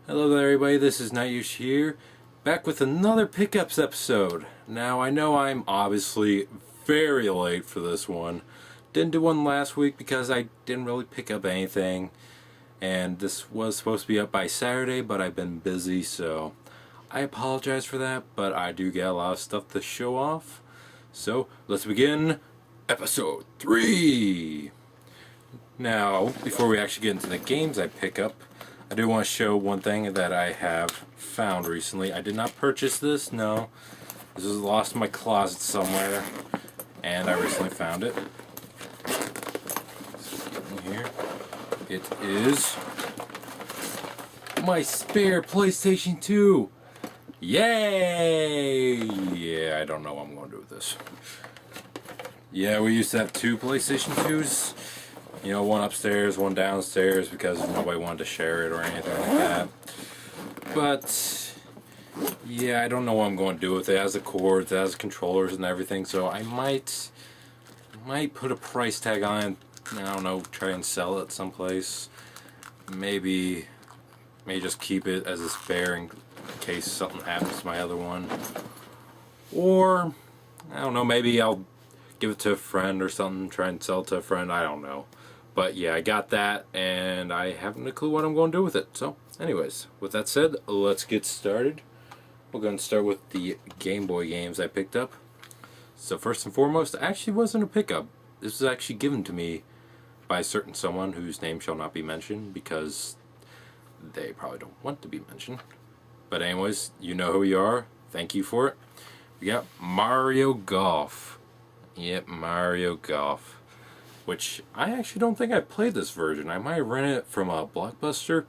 Hello there everybody, this is Nightwish here, back with another Pickups episode. Now I know I'm obviously very late for this one. Didn't do one last week because I didn't really pick up anything. And this was supposed to be up by Saturday, but I've been busy, so I apologize for that, but I do get a lot of stuff to show off. So let's begin episode 3! Now, before we actually get into the games I pick up, I do want to show one thing that I have found recently. I did not purchase this, no. This was lost in my closet somewhere, and I recently found it. Here. It is my spare PlayStation 2. Yay! Yeah, I don't know what I'm going to do with this. Yeah, we used to have 2 PlayStation 2s. You know, one upstairs, one downstairs, because nobody wanted to share it or anything like that. But yeah, I don't know what I'm going to do with it. It has the cords, it has controllers and everything, so I might put a price tag on it. I don't know, try and sell it someplace. Maybe just keep it as a spare in case something happens to my other one. Or I don't know, maybe I'll give it to a friend or something, try and sell it to a friend, I don't know. But yeah, I got that, and I haven't a clue what I'm going to do with it. So, anyways, with that said, let's get started. We're going to start with the Game Boy games I picked up. So first and foremost, it actually wasn't a pickup. This was actually given to me by a certain someone whose name shall not be mentioned because they probably don't want to be mentioned. But anyways, you know who you are. Thank you for it. We got Mario Golf. Yep, Mario Golf. Which I actually don't think I played this version. I might have rented it from a Blockbuster.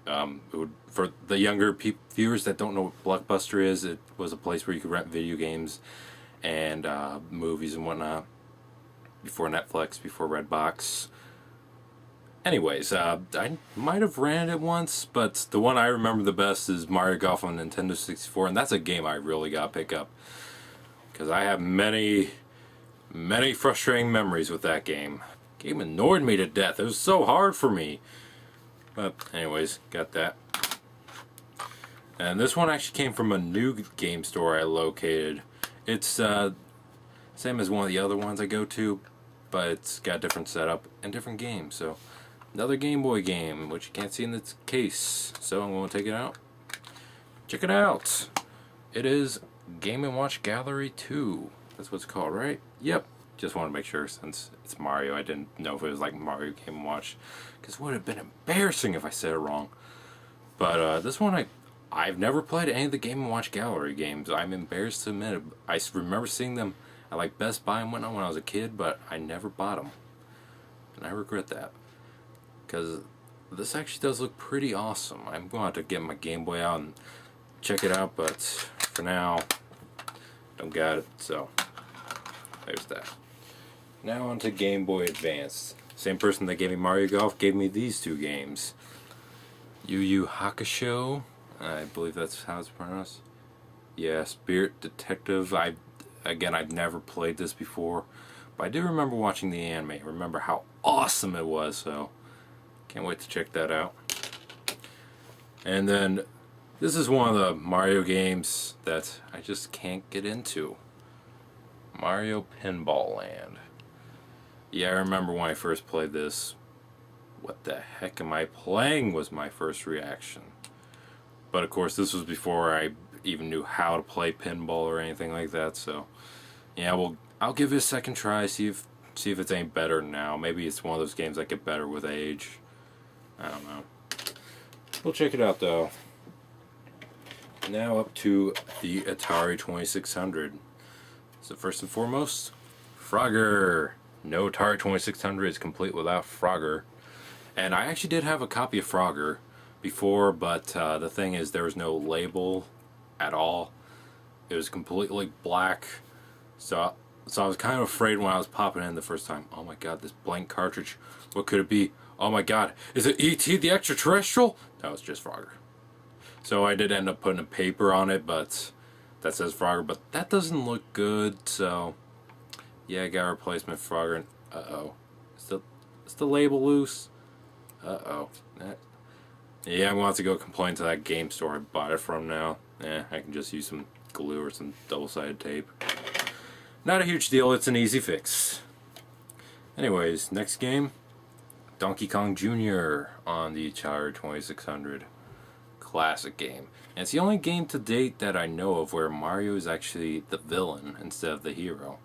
For the younger viewers that don't know what Blockbuster is, it was a place where you could rent video games and movies and whatnot before Netflix, before Redbox. Anyways, I might have rented it once, but the one I remember the best is Mario Golf on Nintendo 64, and that's a game I really got to pick up because I have many frustrating memories with that game. Game annoyed me to death. It was so hard for me. But anyways, got that. And this one actually came from a new game store I located. It's same as one of the other ones I go to, but it's got a different setup and different games. So another Game Boy game, which you can't see in this case. So I'm going to take it out. Check it out. It is Game & Watch Gallery 2. That's what it's called, right? Yep. Just want to make sure since it's Mario. I didn't know if it was like Mario Game & Watch, because it would have been embarrassing if I said it wrong. But this one, I've never played any of the Game & Watch Gallery games. I'm embarrassed to admit it. I remember seeing them at like Best Buy and whatnot when I was a kid, but I never bought them. And I regret that. Because this actually does look pretty awesome. I'm going to have to get my Game Boy out and check it out, but for now, don't got it, so there's that. Now on to Game Boy Advance. Same person that gave me Mario Golf gave me these 2 games. Yu Yu Hakusho, I believe that's how it's pronounced. Yeah, Spirit Detective. I've never played this before, but I do remember watching the anime. I remember how awesome it was, so can't wait to check that out. And then this is one of the Mario games that I just can't get into. Mario Pinball Land. Yeah, I remember when I first played this. What the heck am I playing was my first reaction. But of course this was before I even knew how to play pinball or anything like that, so yeah, I'll give it a second try, see if it's any better now. Maybe it's one of those games that get better with age. I don't know. We'll check it out though. Now up to the Atari 2600. So first and foremost, Frogger. No Atari 2600 is complete without Frogger. And I actually did have a copy of Frogger before, but the thing is there was no label at all. It was completely black. So I was kind of afraid when I was popping in the first time. Oh my god, this blank cartridge. What could it be? Oh my god, is it E.T. the Extraterrestrial? No, it's just Frogger. So I did end up putting a paper on it, but that says Frogger, but that doesn't look good, so yeah, I got a replacement Frogger. Uh-oh. Is the label loose? Uh-oh. Yeah, I'm going to have to go complain to that game store I bought it from now. I can just use some glue or some double-sided tape. Not a huge deal, it's an easy fix. Anyways, next game, Donkey Kong Jr. on the Atari 2600. Classic game. And it's the only game to date that I know of where Mario is actually the villain instead of the hero.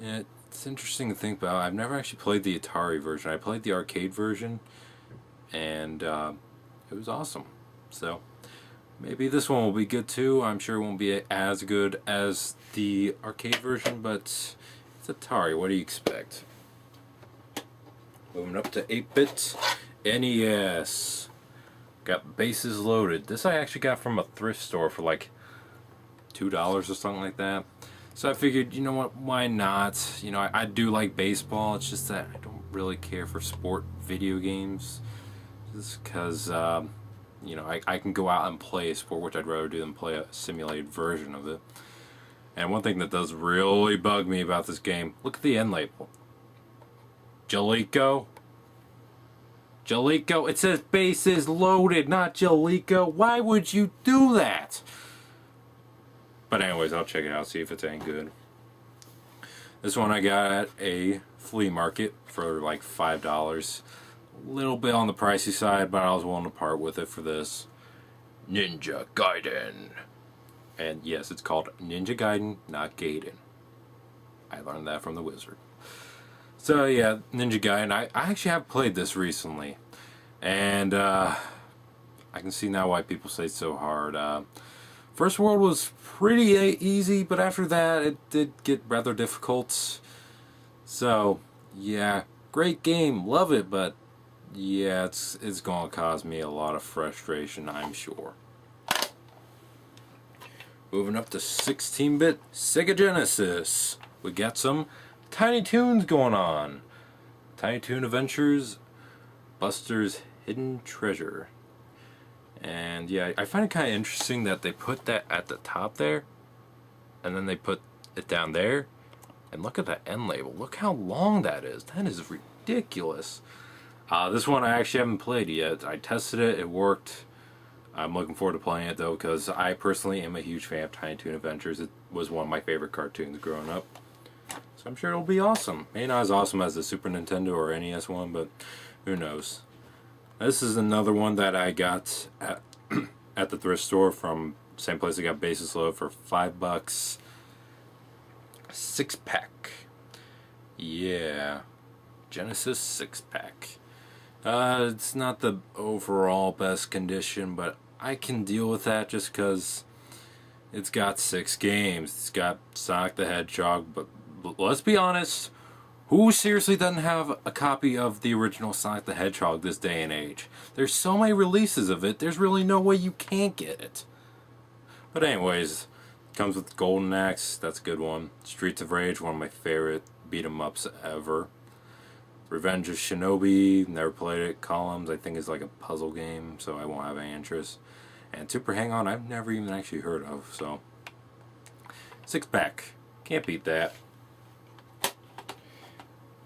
It's interesting to think about. I've never actually played the Atari version. I played the arcade version, and it was awesome. So maybe this one will be good too. I'm sure it won't be as good as the arcade version, but it's Atari. What do you expect? Moving up to 8-bit NES. Got Bases Loaded. This I actually got from a thrift store for like $2 or something like that. So I figured, you know what, why not? You know, I do like baseball. It's just that I don't really care for sport video games. Just because, you know, I can go out and play a sport, which I'd rather do than play a simulated version of it. And one thing that does really bug me about this game, look at the end label. Jaleco. Jaleco. It says Bases Loaded, not Jaleco. Why would you do that? But anyways, I'll check it out, see if it's any good. This one I got at a flea market for like $5. A little bit on the pricey side, but I was willing to part with it for this. Ninja Gaiden. And yes, it's called Ninja Gaiden, not Gaiden. I learned that from the wizard. So yeah, Ninja Gaiden. I actually have played this recently, and I can see now why people say it's so hard. First world was pretty easy, but after that it did get rather difficult. So yeah, great game, love it, but yeah, it's gonna cause me a lot of frustration, I'm sure. Moving up to 16-bit Sega Genesis, we got some Tiny Toons going on. Tiny Toon Adventures, Buster's Hidden Treasure. And yeah, I find it kind of interesting that they put that at the top there, and then they put it down there. And look at that end label. Look how long that is. That is ridiculous. This one I actually haven't played yet. I tested it, it worked. I'm looking forward to playing it though, because I personally am a huge fan of Tiny Toon Adventures. It was one of my favorite cartoons growing up. So I'm sure it'll be awesome. Maybe not as awesome as the Super Nintendo or NES one, but who knows. This is another one that I got at the thrift store from the same place I got Bases Loaded for $5. 6-pack. Yeah. Genesis 6-pack. It's not the overall best condition, but I can deal with that just because it's got 6 games. It's got Sonic the Hedgehog, but let's be honest, who seriously doesn't have a copy of the original Sonic the Hedgehog this day and age? There's so many releases of it, there's really no way you can't get it. But anyways, it comes with Golden Axe, that's a good one. Streets of Rage, one of my favorite beat-em-ups ever. Revenge of Shinobi, never played it. Columns, I think is like a puzzle game, so I won't have any interest. And Super Hang-On, I've never even actually heard of, so. 6-pack, can't beat that.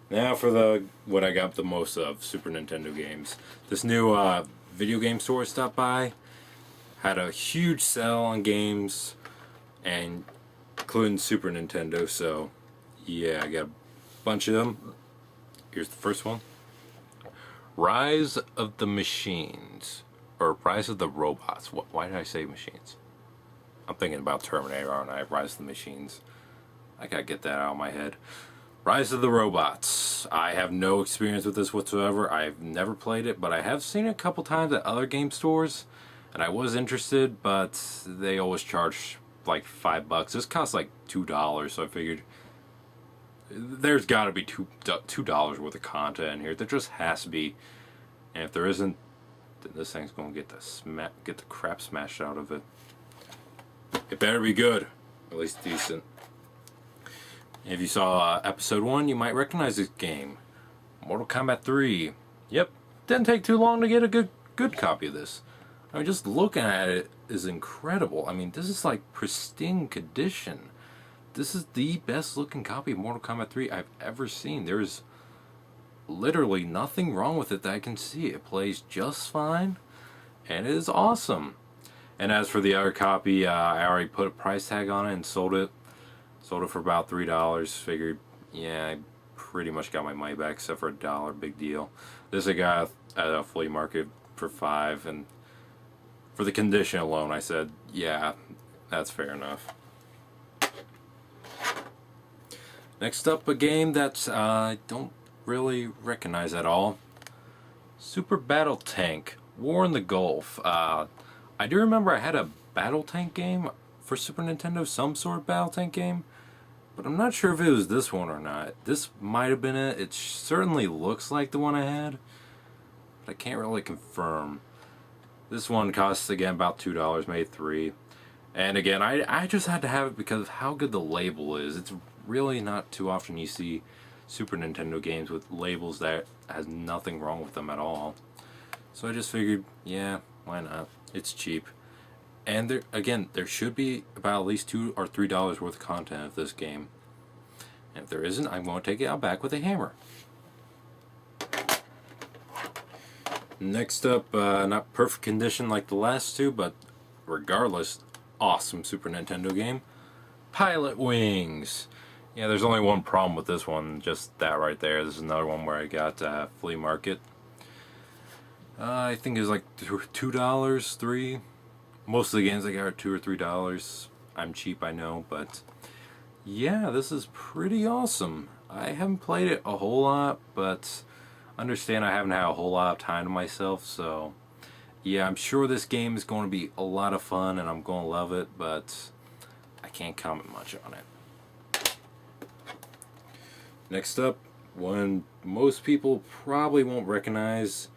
Now for what I got the most of, Super Nintendo games. This new video game store stopped by, had a huge sale on games, and including Super Nintendo, so yeah, I got a bunch of them. Here's the first one. Rise of the Machines. Or Rise of the Robots. Why did I say machines? I'm thinking about Terminator, aren't I? Rise of the Machines. I gotta get that out of my head. Rise of the Robots. I have no experience with this whatsoever. I've never played it, but I have seen it a couple times at other game stores. And I was interested, but they always charge like $5. This costs like $2, so I figured there's got to be $2 worth of content in here. There just has to be, and if there isn't, then this thing's gonna get the crap smashed out of it. It better be good, at least decent. If you saw episode 1, you might recognize this game, Mortal Kombat 3. Yep, didn't take too long to get a good copy of this. I mean, just looking at it is incredible. I mean, this is like pristine condition. This is the best looking copy of Mortal Kombat 3 I've ever seen. There's literally nothing wrong with it that I can see. It plays just fine. and it is awesome. And as for the other copy, I already put a price tag on it and sold it. Sold it for about $3. Figured, yeah, I pretty much got my money back except for $1. Big deal. This I got at a flea market for $5, and for the condition alone, I said, yeah, that's fair enough. Next up, a game that I don't really recognize at all. Super Battle Tank, War in the Gulf. I do remember I had a Battle Tank game for Super Nintendo, some sort of Battle Tank game, but I'm not sure if it was this one or not. This might have been it. It certainly looks like the one I had, but I can't really confirm. This one costs, again, about $2, maybe $3. And again, I just had to have it because of how good the label is. It's really not too often you see Super Nintendo games with labels that has nothing wrong with them at all. So I just figured, yeah, why not? It's cheap. And there should be about at least $2 or $3 worth of content of this game. And if there isn't, I'm going to take it out back with a hammer. Next up, not perfect condition like the last two, but regardless, awesome Super Nintendo game, Pilotwings. Yeah, there's only one problem with this one, just that right there. This is another one where I got flea market. I think it was like $2, $3. Most of the games I got are $2 or $3. I'm cheap, I know, but yeah, this is pretty awesome. I haven't played it a whole lot, but understand I haven't had a whole lot of time to myself, so yeah, I'm sure this game is going to be a lot of fun and I'm going to love it, but I can't comment much on it. Next up, one most people probably won't recognize,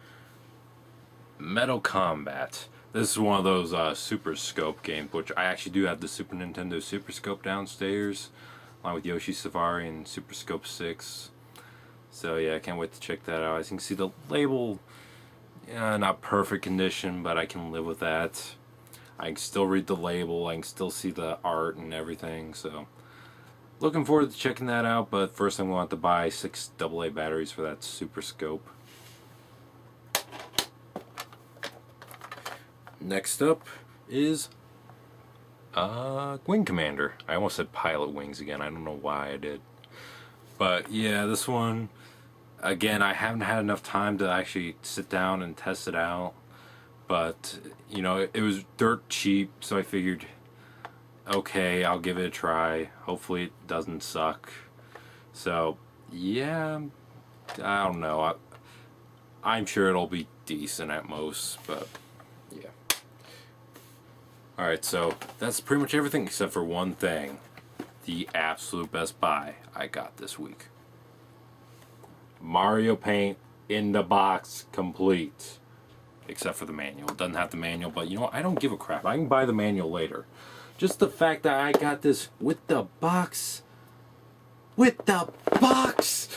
Metal Combat. This is one of those Super Scope games, which I actually do have the Super Nintendo Super Scope downstairs, along with Yoshi Safari and Super Scope 6. So yeah, I can't wait to check that out. As you can see, the label, yeah, not perfect condition, but I can live with that. I can still read the label, I can still see the art and everything, so looking forward to checking that out, but first I'm going to have to buy 6 AA batteries for that Super Scope. Next up is Wing Commander. I almost said Pilotwings again, I don't know why I did. But yeah, this one, again, I haven't had enough time to actually sit down and test it out. But, you know, it was dirt cheap, so I figured, okay, I'll give it a try. Hopefully it doesn't suck. So, yeah, I don't know. I'm sure it'll be decent at most, but yeah. Alright, so that's pretty much everything except for one thing. The absolute best buy I got this week. Mario Paint in the box, complete. Except for the manual. It doesn't have the manual, but you know what? I don't give a crap. I can buy the manual later. Just the fact that I got this with the box. With the box!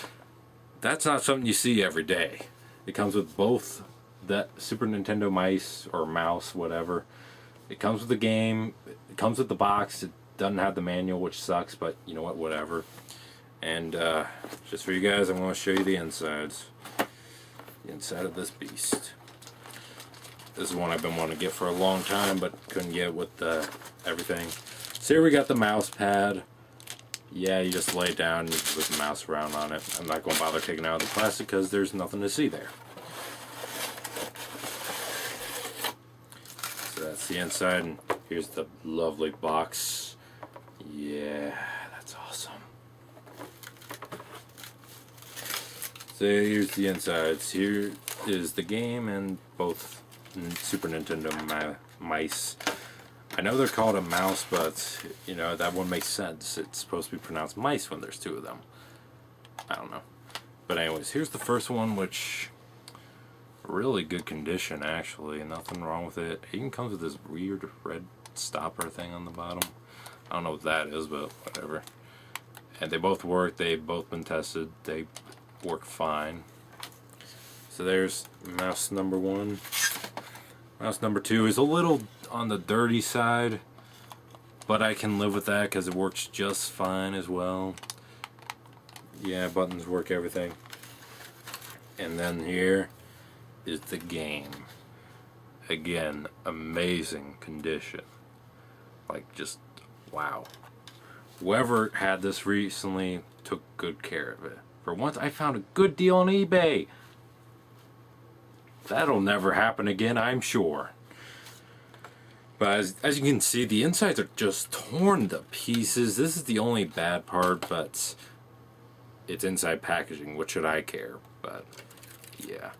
That's not something you see every day. It comes with both the Super Nintendo mice or mouse, whatever. It comes with the game. It comes with the box. It doesn't have the manual, which sucks, but you know what? Whatever. And just for you guys, I'm going to show you the insides. The inside of this beast. This is one I've been wanting to get for a long time, but couldn't get with everything. So here we got the mouse pad. Yeah, you just lay it down and with the mouse around on it. I'm not going to bother taking out the plastic because there's nothing to see there. So that's the inside, and here's the lovely box. Yeah, that's awesome. So here's the insides. Here is the game and both Super Nintendo mice. I know they're called a mouse, but you know that one makes sense. It's supposed to be pronounced mice when there's 2 of them. I don't know. But anyways, here's the first one, which really good condition actually. Nothing wrong with it. It even comes with this weird red stopper thing on the bottom. I don't know what that is, but whatever. And they both work. They've both been tested. They work fine. So there's mouse number 1. Mouse number 2 is a little on the dirty side, but I can live with that because it works just fine as well. Yeah, buttons work, everything. And then here is the game. again, amazing condition. Like, just wow. Whoever had this recently took good care of it. For once, I found a good deal on eBay. That'll never happen again, I'm sure. But as you can see, the insides are just torn to pieces. This is the only bad part, but it's inside packaging. What should I care? But yeah,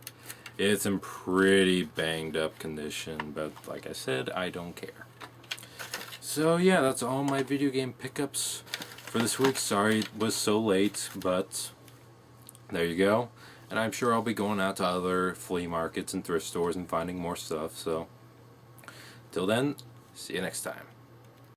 it's in pretty banged up condition. But like I said, I don't care. So yeah, that's all my video game pickups for this week. Sorry it was so late, but there you go. And I'm sure I'll be going out to other flea markets and thrift stores and finding more stuff. So till then, see you next time.